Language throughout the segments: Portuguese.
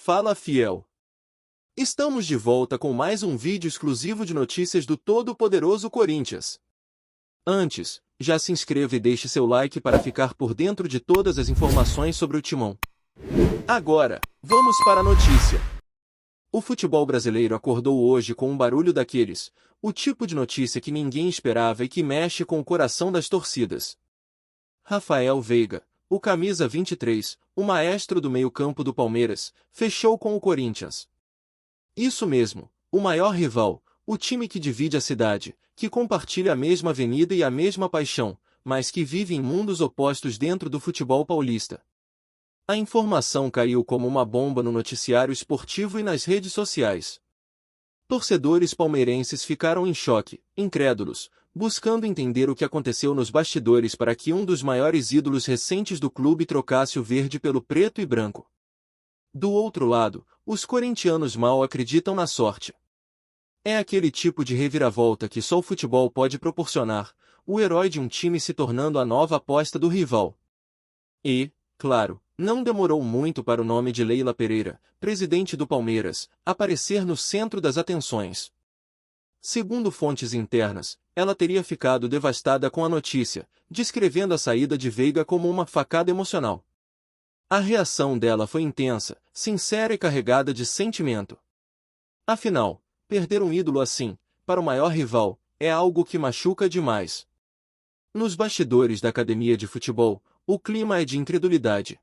Fala, fiel! Estamos de volta com mais um vídeo exclusivo de notícias do todo-poderoso Corinthians. Antes, já se inscreva e deixe seu like para ficar por dentro de todas as informações sobre o Timão. Agora, vamos para a notícia. O futebol brasileiro acordou hoje com um barulho daqueles, o tipo de notícia que ninguém esperava e que mexe com o coração das torcidas. Rafael Veiga, o camisa 23, o maestro do meio-campo do Palmeiras, fechou com o Corinthians. Isso mesmo, o maior rival, o time que divide a cidade, que compartilha a mesma avenida e a mesma paixão, mas que vive em mundos opostos dentro do futebol paulista. A informação caiu como uma bomba no noticiário esportivo e nas redes sociais. Torcedores palmeirenses ficaram em choque, incrédulos, buscando entender o que aconteceu nos bastidores para que um dos maiores ídolos recentes do clube trocasse o verde pelo preto e branco. Do outro lado, os corintianos mal acreditam na sorte. É aquele tipo de reviravolta que só o futebol pode proporcionar, o herói de um time se tornando a nova aposta do rival. E, claro, não demorou muito para o nome de Leila Pereira, presidente do Palmeiras, aparecer no centro das atenções. Segundo fontes internas, ela teria ficado devastada com a notícia, descrevendo a saída de Veiga como uma facada emocional. A reação dela foi intensa, sincera e carregada de sentimento. Afinal, perder um ídolo assim, para o maior rival, é algo que machuca demais. Nos bastidores da academia de futebol, o clima é de incredulidade.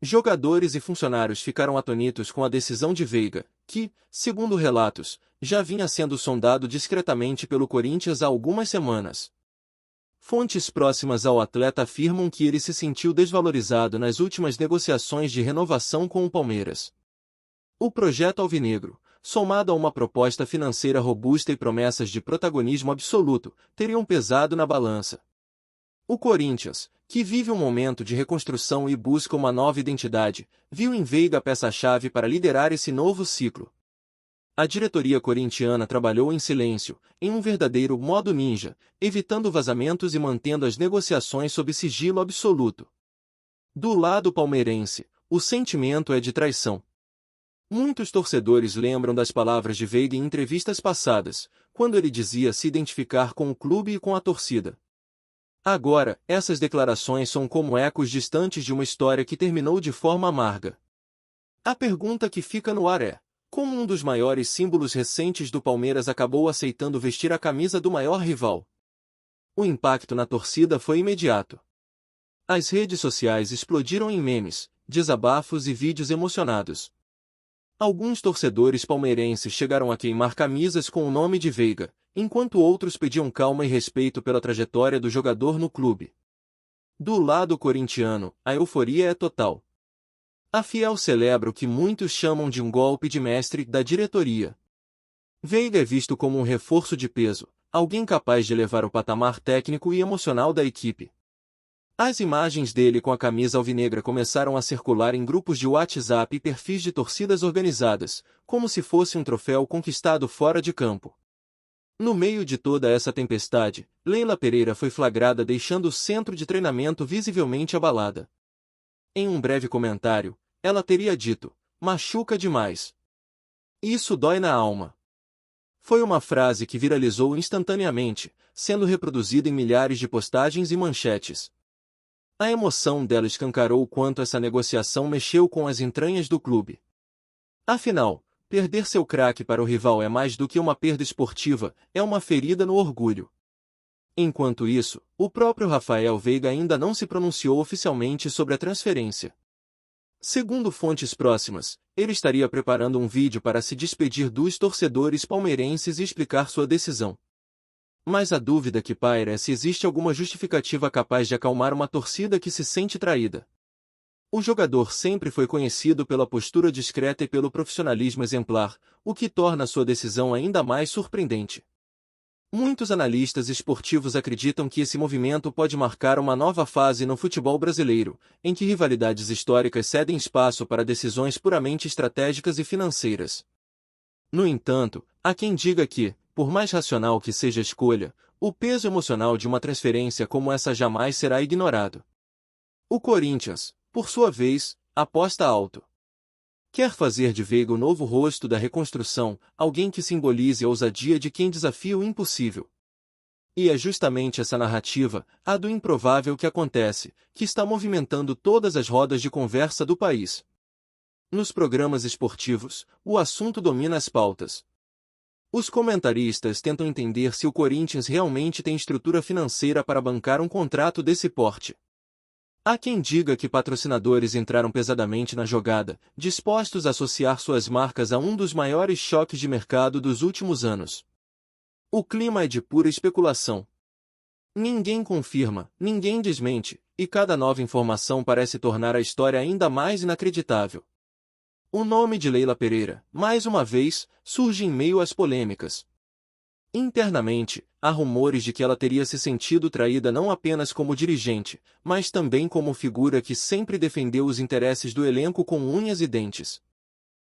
Jogadores e funcionários ficaram atônitos com a decisão de Veiga, que, segundo relatos, já vinha sendo sondado discretamente pelo Corinthians há algumas semanas. Fontes próximas ao atleta afirmam que ele se sentiu desvalorizado nas últimas negociações de renovação com o Palmeiras. O projeto alvinegro, somado a uma proposta financeira robusta e promessas de protagonismo absoluto, teriam pesado na balança. O Corinthians, que vive um momento de reconstrução e busca uma nova identidade, viu em Veiga a peça-chave para liderar esse novo ciclo. A diretoria corintiana trabalhou em silêncio, em um verdadeiro modo ninja, evitando vazamentos e mantendo as negociações sob sigilo absoluto. Do lado palmeirense, o sentimento é de traição. Muitos torcedores lembram das palavras de Veiga em entrevistas passadas, quando ele dizia se identificar com o clube e com a torcida. Agora, essas declarações são como ecos distantes de uma história que terminou de forma amarga. A pergunta que fica no ar é: como um dos maiores símbolos recentes do Palmeiras acabou aceitando vestir a camisa do maior rival? O impacto na torcida foi imediato. As redes sociais explodiram em memes, desabafos e vídeos emocionados. Alguns torcedores palmeirenses chegaram a queimar camisas com o nome de Veiga, enquanto outros pediam calma e respeito pela trajetória do jogador no clube. Do lado corintiano, a euforia é total. A Fiel celebra o que muitos chamam de um golpe de mestre da diretoria. Veiga é visto como um reforço de peso, alguém capaz de elevar o patamar técnico e emocional da equipe. As imagens dele com a camisa alvinegra começaram a circular em grupos de WhatsApp e perfis de torcidas organizadas, como se fosse um troféu conquistado fora de campo. No meio de toda essa tempestade, Leila Pereira foi flagrada deixando o centro de treinamento visivelmente abalada. Em um breve comentário, ela teria dito: "Machuca demais. Isso dói na alma." Foi uma frase que viralizou instantaneamente, sendo reproduzida em milhares de postagens e manchetes. A emoção dela escancarou o quanto essa negociação mexeu com as entranhas do clube. Afinal, perder seu craque para o rival é mais do que uma perda esportiva, é uma ferida no orgulho. Enquanto isso, o próprio Rafael Veiga ainda não se pronunciou oficialmente sobre a transferência. Segundo fontes próximas, ele estaria preparando um vídeo para se despedir dos torcedores palmeirenses e explicar sua decisão. Mas a dúvida que paira é se existe alguma justificativa capaz de acalmar uma torcida que se sente traída. O jogador sempre foi conhecido pela postura discreta e pelo profissionalismo exemplar, o que torna sua decisão ainda mais surpreendente. Muitos analistas esportivos acreditam que esse movimento pode marcar uma nova fase no futebol brasileiro, em que rivalidades históricas cedem espaço para decisões puramente estratégicas e financeiras. No entanto, há quem diga que, por mais racional que seja a escolha, o peso emocional de uma transferência como essa jamais será ignorado. O Corinthians, por sua vez, aposta alto. Quer fazer de Veiga o novo rosto da reconstrução, alguém que simbolize a ousadia de quem desafia o impossível. E é justamente essa narrativa, a do improvável que acontece, que está movimentando todas as rodas de conversa do país. Nos programas esportivos, o assunto domina as pautas. Os comentaristas tentam entender se o Corinthians realmente tem estrutura financeira para bancar um contrato desse porte. Há quem diga que patrocinadores entraram pesadamente na jogada, dispostos a associar suas marcas a um dos maiores choques de mercado dos últimos anos. O clima é de pura especulação. Ninguém confirma, ninguém desmente, e cada nova informação parece tornar a história ainda mais inacreditável. O nome de Leila Pereira, mais uma vez, surge em meio às polêmicas. Internamente, há rumores de que ela teria se sentido traída não apenas como dirigente, mas também como figura que sempre defendeu os interesses do elenco com unhas e dentes.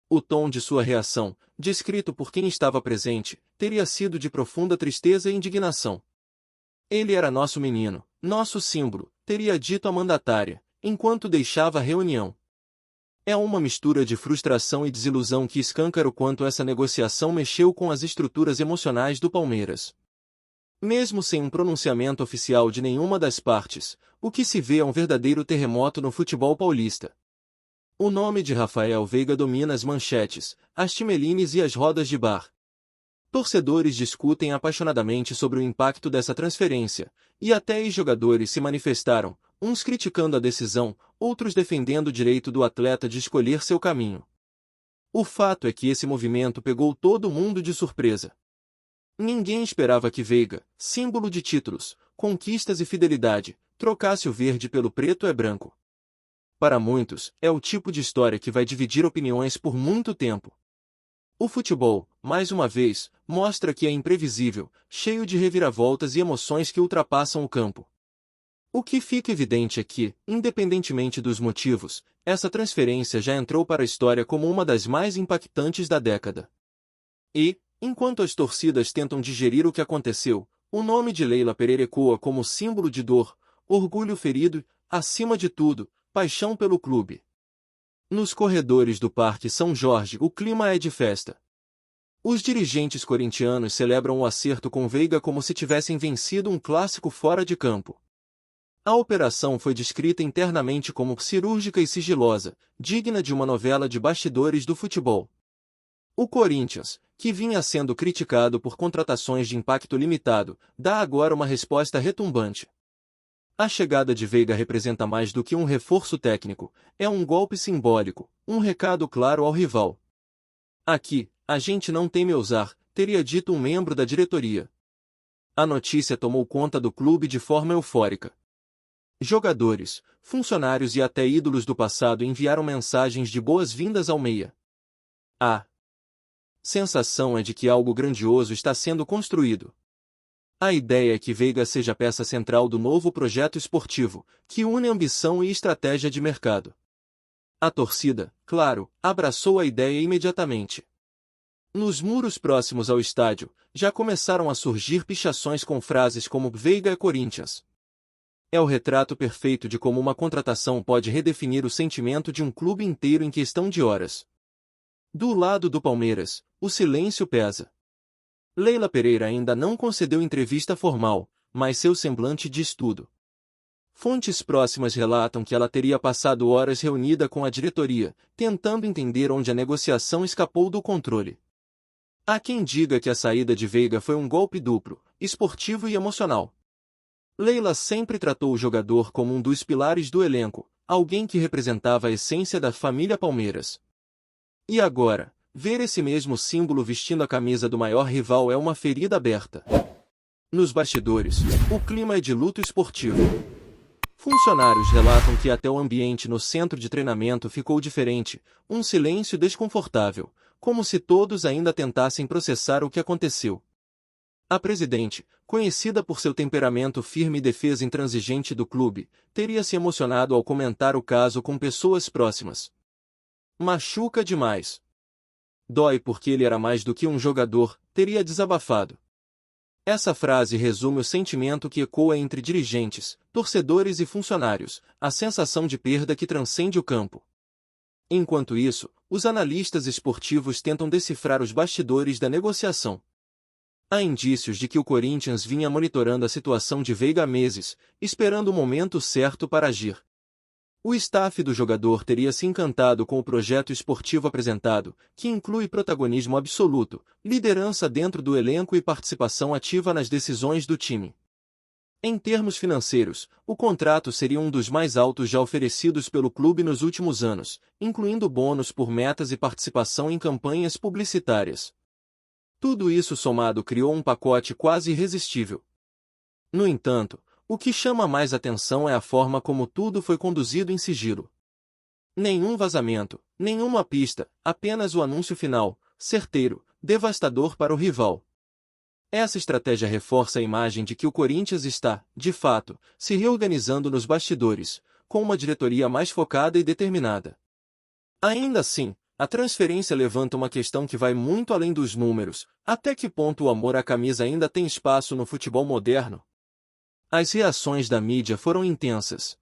O tom de sua reação, descrito por quem estava presente, teria sido de profunda tristeza e indignação. Ele era nosso menino, nosso símbolo, teria dito a mandatária, enquanto deixava a reunião. É uma mistura de frustração e desilusão que escancara o quanto essa negociação mexeu com as estruturas emocionais do Palmeiras. Mesmo sem um pronunciamento oficial de nenhuma das partes, o que se vê é um verdadeiro terremoto no futebol paulista. O nome de Rafael Veiga domina as manchetes, as timelines e as rodas de bar. Torcedores discutem apaixonadamente sobre o impacto dessa transferência, e até ex-jogadores se manifestaram, uns criticando a decisão, outros defendendo o direito do atleta de escolher seu caminho. O fato é que esse movimento pegou todo mundo de surpresa. Ninguém esperava que Veiga, símbolo de títulos, conquistas e fidelidade, trocasse o verde pelo preto e branco. Para muitos, é o tipo de história que vai dividir opiniões por muito tempo. O futebol, mais uma vez, mostra que é imprevisível, cheio de reviravoltas e emoções que ultrapassam o campo. O que fica evidente é que, independentemente dos motivos, essa transferência já entrou para a história como uma das mais impactantes da década. E, enquanto as torcidas tentam digerir o que aconteceu, o nome de Leila Pereira ecoa como símbolo de dor, orgulho ferido, acima de tudo, paixão pelo clube. Nos corredores do Parque São Jorge o clima é de festa. Os dirigentes corintianos celebram o acerto com Veiga como se tivessem vencido um clássico fora de campo. A operação foi descrita internamente como cirúrgica e sigilosa, digna de uma novela de bastidores do futebol. O Corinthians, que vinha sendo criticado por contratações de impacto limitado, dá agora uma resposta retumbante. A chegada de Veiga representa mais do que um reforço técnico, é um golpe simbólico, um recado claro ao rival. Aqui, a gente não teme ousar, teria dito um membro da diretoria. A notícia tomou conta do clube de forma eufórica. Jogadores, funcionários e até ídolos do passado enviaram mensagens de boas-vindas ao meia. A sensação é de que algo grandioso está sendo construído. A ideia é que Veiga seja a peça central do novo projeto esportivo, que une ambição e estratégia de mercado. A torcida, claro, abraçou a ideia imediatamente. Nos muros próximos ao estádio, já começaram a surgir pichações com frases como Veiga é Corinthians. É o retrato perfeito de como uma contratação pode redefinir o sentimento de um clube inteiro em questão de horas. Do lado do Palmeiras, o silêncio pesa. Leila Pereira ainda não concedeu entrevista formal, mas seu semblante diz tudo. Fontes próximas relatam que ela teria passado horas reunida com a diretoria, tentando entender onde a negociação escapou do controle. Há quem diga que a saída de Veiga foi um golpe duplo, esportivo e emocional. Leila sempre tratou o jogador como um dos pilares do elenco, alguém que representava a essência da família Palmeiras. E agora, ver esse mesmo símbolo vestindo a camisa do maior rival é uma ferida aberta. Nos bastidores, o clima é de luto esportivo. Funcionários relatam que até o ambiente no centro de treinamento ficou diferente, um silêncio desconfortável, como se todos ainda tentassem processar o que aconteceu. A presidente, conhecida por seu temperamento firme e defesa intransigente do clube, teria se emocionado ao comentar o caso com pessoas próximas. Machuca demais. Dói porque ele era mais do que um jogador, teria desabafado. Essa frase resume o sentimento que ecoa entre dirigentes, torcedores e funcionários, a sensação de perda que transcende o campo. Enquanto isso, os analistas esportivos tentam decifrar os bastidores da negociação. Há indícios de que o Corinthians vinha monitorando a situação de Veiga há meses, esperando o momento certo para agir. O staff do jogador teria se encantado com o projeto esportivo apresentado, que inclui protagonismo absoluto, liderança dentro do elenco e participação ativa nas decisões do time. Em termos financeiros, o contrato seria um dos mais altos já oferecidos pelo clube nos últimos anos, incluindo bônus por metas e participação em campanhas publicitárias. Tudo isso somado criou um pacote quase irresistível. No entanto, o que chama mais atenção é a forma como tudo foi conduzido em sigilo. Nenhum vazamento, nenhuma pista, apenas o anúncio final, certeiro, devastador para o rival. Essa estratégia reforça a imagem de que o Corinthians está, de fato, se reorganizando nos bastidores, com uma diretoria mais focada e determinada. Ainda assim, a transferência levanta uma questão que vai muito além dos números: até que ponto o amor à camisa ainda tem espaço no futebol moderno? As reações da mídia foram intensas.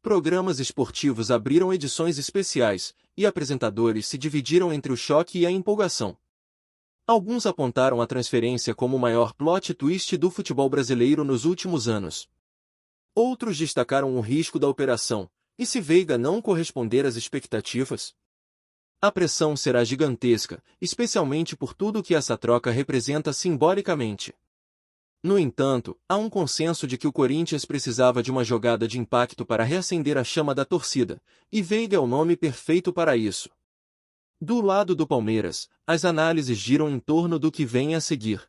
Programas esportivos abriram edições especiais, e apresentadores se dividiram entre o choque e a empolgação. Alguns apontaram a transferência como o maior plot twist do futebol brasileiro nos últimos anos. Outros destacaram o risco da operação: e se Veiga não corresponder às expectativas? A pressão será gigantesca, especialmente por tudo que essa troca representa simbolicamente. No entanto, há um consenso de que o Corinthians precisava de uma jogada de impacto para reacender a chama da torcida, e Veiga é o nome perfeito para isso. Do lado do Palmeiras, as análises giram em torno do que vem a seguir.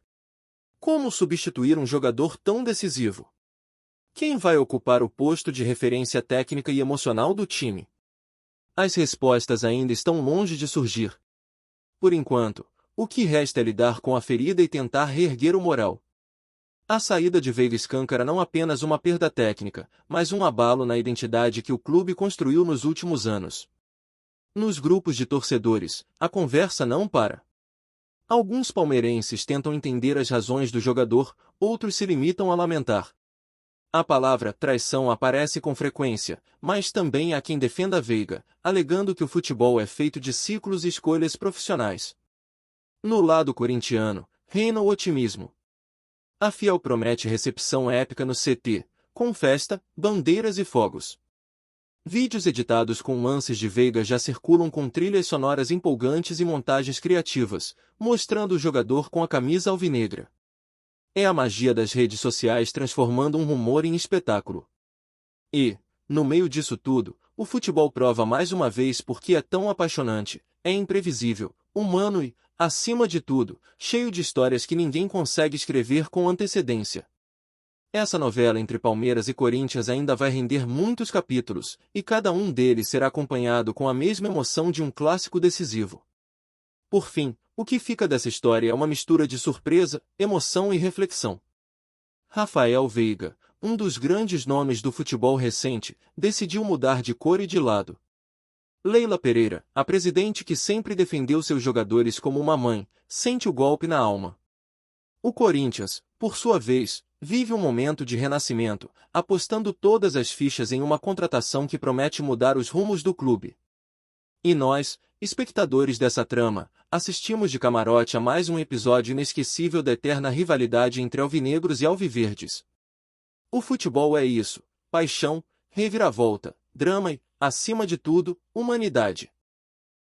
Como substituir um jogador tão decisivo? Quem vai ocupar o posto de referência técnica e emocional do time? As respostas ainda estão longe de surgir. Por enquanto, o que resta é lidar com a ferida e tentar reerguer o moral. A saída de Veiga escancara não apenas uma perda técnica, mas um abalo na identidade que o clube construiu nos últimos anos. Nos grupos de torcedores, a conversa não para. Alguns palmeirenses tentam entender as razões do jogador, outros se limitam a lamentar. A palavra traição aparece com frequência, mas também há quem defenda Veiga, alegando que o futebol é feito de ciclos e escolhas profissionais. No lado corintiano, reina o otimismo. A Fiel promete recepção épica no CT, com festa, bandeiras e fogos. Vídeos editados com lances de Veiga já circulam com trilhas sonoras empolgantes e montagens criativas, mostrando o jogador com a camisa alvinegra. É a magia das redes sociais transformando um rumor em espetáculo. E, no meio disso tudo, o futebol prova mais uma vez por que é tão apaixonante, é imprevisível, humano e, acima de tudo, cheio de histórias que ninguém consegue escrever com antecedência. Essa novela entre Palmeiras e Corinthians ainda vai render muitos capítulos, e cada um deles será acompanhado com a mesma emoção de um clássico decisivo. Por fim, o que fica dessa história é uma mistura de surpresa, emoção e reflexão. Rafael Veiga, um dos grandes nomes do futebol recente, decidiu mudar de cor e de lado. Leila Pereira, a presidente que sempre defendeu seus jogadores como uma mãe, sente o golpe na alma. O Corinthians, por sua vez, vive um momento de renascimento, apostando todas as fichas em uma contratação que promete mudar os rumos do clube. E nós, espectadores dessa trama, assistimos de camarote a mais um episódio inesquecível da eterna rivalidade entre alvinegros e alviverdes. O futebol é isso: paixão, reviravolta, drama e, acima de tudo, humanidade.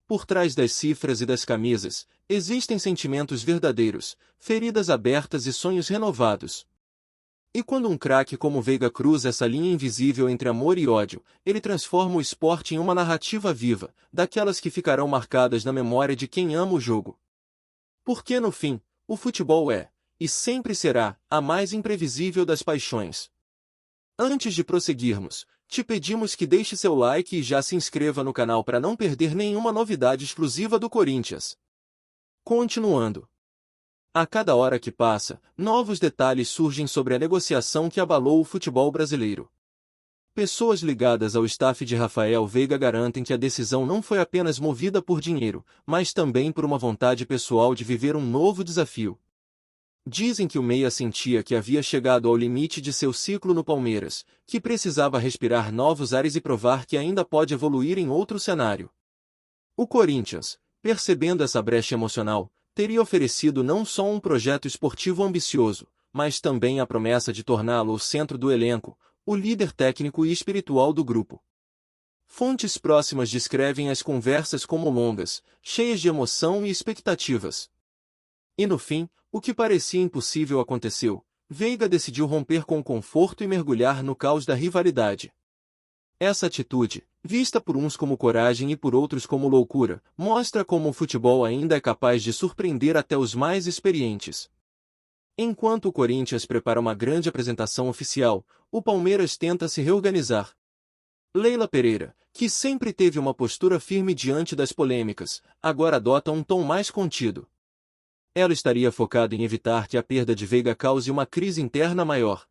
Por trás das cifras e das camisas, existem sentimentos verdadeiros, feridas abertas e sonhos renovados. E quando um craque como Veiga cruza essa linha invisível entre amor e ódio, ele transforma o esporte em uma narrativa viva, daquelas que ficarão marcadas na memória de quem ama o jogo. Porque no fim, o futebol é, e sempre será, a mais imprevisível das paixões. Antes de prosseguirmos, te pedimos que deixe seu like e já se inscreva no canal para não perder nenhuma novidade exclusiva do Corinthians. Continuando. A cada hora que passa, novos detalhes surgem sobre a negociação que abalou o futebol brasileiro. Pessoas ligadas ao staff de Rafael Veiga garantem que a decisão não foi apenas movida por dinheiro, mas também por uma vontade pessoal de viver um novo desafio. Dizem que o meia sentia que havia chegado ao limite de seu ciclo no Palmeiras, que precisava respirar novos ares e provar que ainda pode evoluir em outro cenário. O Corinthians, percebendo essa brecha emocional, teria oferecido não só um projeto esportivo ambicioso, mas também a promessa de torná-lo o centro do elenco, o líder técnico e espiritual do grupo. Fontes próximas descrevem as conversas como longas, cheias de emoção e expectativas. E no fim, o que parecia impossível aconteceu. Veiga decidiu romper com o conforto e mergulhar no caos da rivalidade. Essa atitude, vista por uns como coragem e por outros como loucura, mostra como o futebol ainda é capaz de surpreender até os mais experientes. Enquanto o Corinthians prepara uma grande apresentação oficial, o Palmeiras tenta se reorganizar. Leila Pereira, que sempre teve uma postura firme diante das polêmicas, agora adota um tom mais contido. Ela estaria focada em evitar que a perda de Veiga cause uma crise interna maior.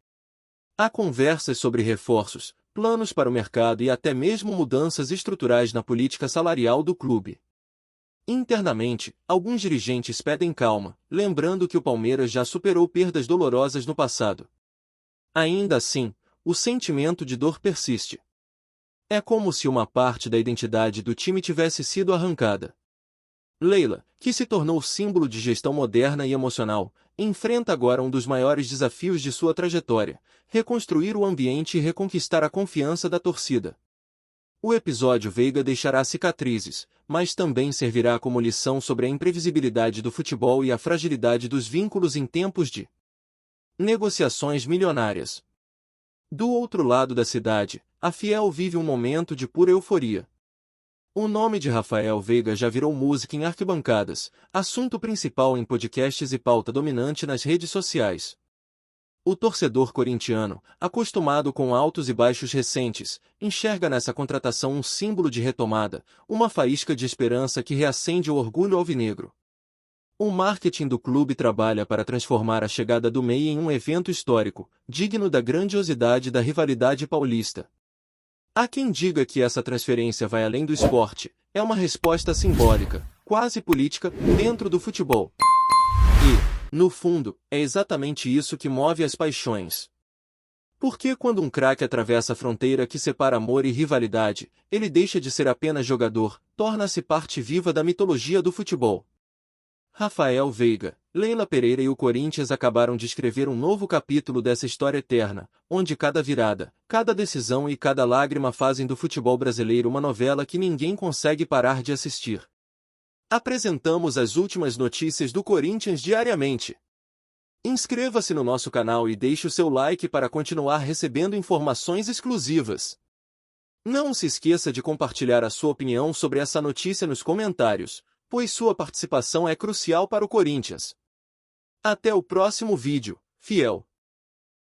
Há conversas sobre reforços, planos para o mercado e até mesmo mudanças estruturais na política salarial do clube. Internamente, alguns dirigentes pedem calma, lembrando que o Palmeiras já superou perdas dolorosas no passado. Ainda assim, o sentimento de dor persiste. É como se uma parte da identidade do time tivesse sido arrancada. Leila, que se tornou símbolo de gestão moderna e emocional, enfrenta agora um dos maiores desafios de sua trajetória: reconstruir o ambiente e reconquistar a confiança da torcida. O episódio Veiga deixará cicatrizes, mas também servirá como lição sobre a imprevisibilidade do futebol e a fragilidade dos vínculos em tempos de negociações milionárias. Do outro lado da cidade, a Fiel vive um momento de pura euforia. O nome de Rafael Veiga já virou música em arquibancadas, assunto principal em podcasts e pauta dominante nas redes sociais. O torcedor corintiano, acostumado com altos e baixos recentes, enxerga nessa contratação um símbolo de retomada, uma faísca de esperança que reacende o orgulho alvinegro. O marketing do clube trabalha para transformar a chegada do MEI em um evento histórico, digno da grandiosidade da rivalidade paulista. Há quem diga que essa transferência vai além do esporte, é uma resposta simbólica, quase política, dentro do futebol. E, no fundo, é exatamente isso que move as paixões. Porque quando um craque atravessa a fronteira que separa amor e rivalidade, ele deixa de ser apenas jogador, torna-se parte viva da mitologia do futebol. Rafael Veiga, Leila Pereira e o Corinthians acabaram de escrever um novo capítulo dessa história eterna, onde cada virada, cada decisão e cada lágrima fazem do futebol brasileiro uma novela que ninguém consegue parar de assistir. Apresentamos as últimas notícias do Corinthians diariamente. Inscreva-se no nosso canal e deixe o seu like para continuar recebendo informações exclusivas. Não se esqueça de compartilhar a sua opinião sobre essa notícia nos comentários, pois sua participação é crucial para o Corinthians. Até o próximo vídeo, fiel!